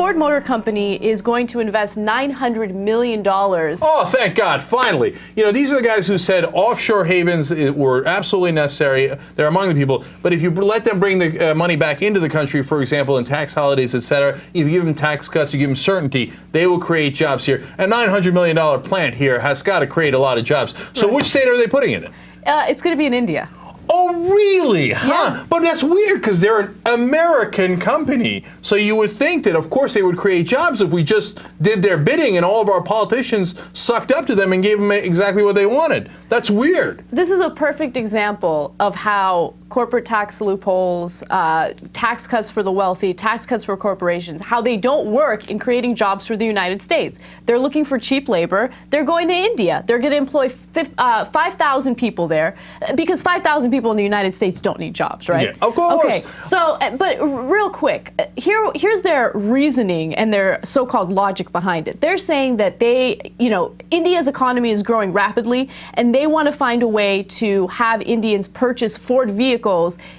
Ford Motor Company is going to invest $900 million. Oh, thank God, finally. You know, these are the guys who said offshore havens were absolutely necessary. They're among the people. But if you let them bring the money back into the country, for example, in tax holidays, etc., if you give them tax cuts, you give them certainty, they will create jobs here. A $900 million plant here has got to create a lot of jobs. So which state are they putting it in? It's going to be in India. Oh, really? Huh? Yeah. But that's weird because they're an American company. So you would think that, of course, they would create jobs if we just did their bidding and all of our politicians sucked up to them and gave them exactly what they wanted. That's weird. This is a perfect example of how corporate tax loopholes, tax cuts for the wealthy, tax cuts for corporations, how they don't work in creating jobs for the United States. They're looking for cheap labor. They're going to India. They're going to employ 5,000 people there because 5,000 people in the United States don't need jobs, right? Yeah, of course. Okay, so, but real quick, here's their reasoning and their so-called logic behind it. They're saying that India's economy is growing rapidly, and they want to find a way to have Indians purchase Ford vehicles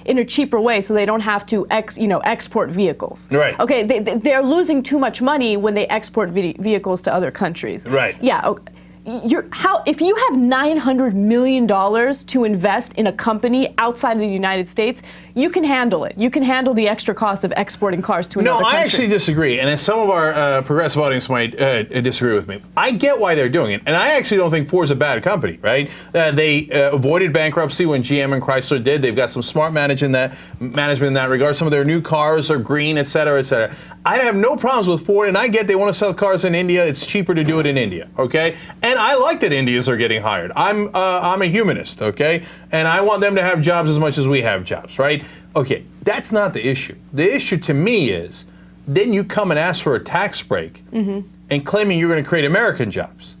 in a cheaper way so they don't have to export vehicles. Right. Okay, they're losing too much money when they export vehicles to other countries. Right. Yeah. Okay. If you have $900 million to invest in a company outside of the United States, you can handle it. You can handle the extra cost of exporting cars to another country. No, I actually disagree, and some of our progressive audience might disagree with me. I get why they're doing it, and I actually don't think Ford's a bad company, right? They avoided bankruptcy when GM and Chrysler did. They've got some smart management in that regard. Some of their new cars are green, et cetera, et cetera. I have no problems with Ford, and I get they want to sell cars in India. It's cheaper to do it in India, okay? And I like that Indians are getting hired. I'm a humanist, okay? And I want them to have jobs as much as we have jobs, right? Okay, that's not the issue. The issue to me is, then you come and ask for a tax break and claiming you're going to create American jobs.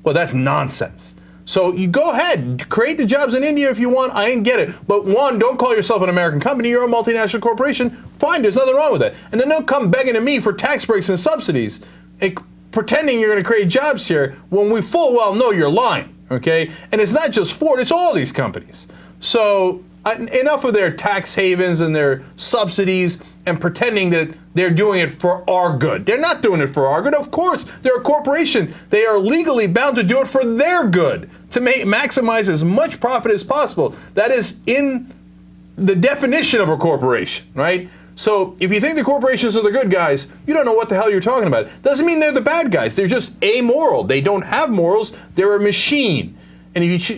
Well, that's nonsense. So you go ahead, create the jobs in India if you want. I ain't get it. But one, don't call yourself an American company. You're a multinational corporation. Fine, there's nothing wrong with that. And then don't come begging to me for tax breaks and subsidies and pretending you're going to create jobs here when we full well know you're lying, okay? And it's not just Ford, it's all these companies. So enough of their tax havens and their subsidies and pretending that they're doing it for our good. They're not doing it for our good. Of course, they're a corporation. They are legally bound to do it for their good, to maximize as much profit as possible. That is in the definition of a corporation, right? So if you think the corporations are the good guys, you don't know what the hell you're talking about. Doesn't mean they're the bad guys. They're just amoral. They don't have morals. They're a machine. And if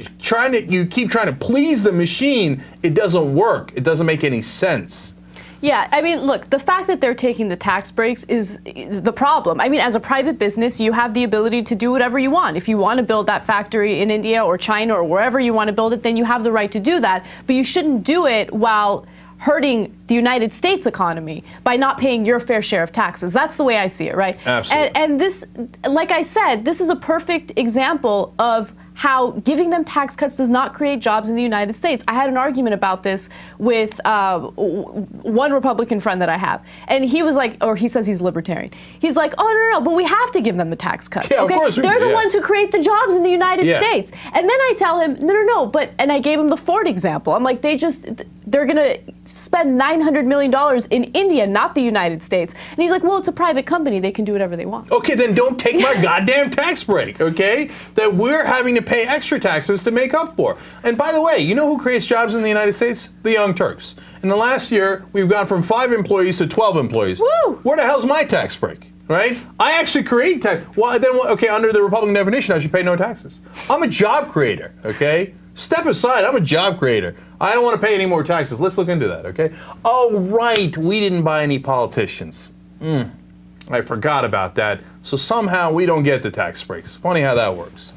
you keep trying to please the machine, it doesn't work. It doesn't make any sense. Yeah, I mean, look, the fact that they're taking the tax breaks is the problem. I mean, as a private business, you have the ability to do whatever you want. If you want to build that factory in India or China or wherever you want to build it, then you have the right to do that. But you shouldn't do it while hurting the United States economy by not paying your fair share of taxes. That's the way I see it, right? Absolutely. And this, like I said, this is a perfect example of how giving them tax cuts does not create jobs in the United States. I had an argument about this with one Republican friend that I have, and he was like, or he says he's libertarian. He's like, oh, no, but we have to give them the tax cuts. Yeah, okay? Of course They're the ones who create the jobs in the United States. And then I tell him, no, but, and I gave him the Ford example. I'm like, they're going to spend $900 million in India, not the United States. And he's like, well, it's a private company. They can do whatever they want. Okay, then don't take my goddamn tax break, okay? That we're having to pay extra taxes to make up for. And by the way, you know who creates jobs in the United States? The Young Turks. In the last year, we've gone from 5 employees to 12 employees. Woo! Where the hell's my tax break? Right? I actually create tax. Well, then, okay, under the Republican definition, I should pay no taxes. I'm a job creator, okay? Step aside, I'm a job creator. I don't want to pay any more taxes. Let's look into that, okay? Oh, right, we didn't buy any politicians. I forgot about that. So somehow we don't get the tax breaks. Funny how that works.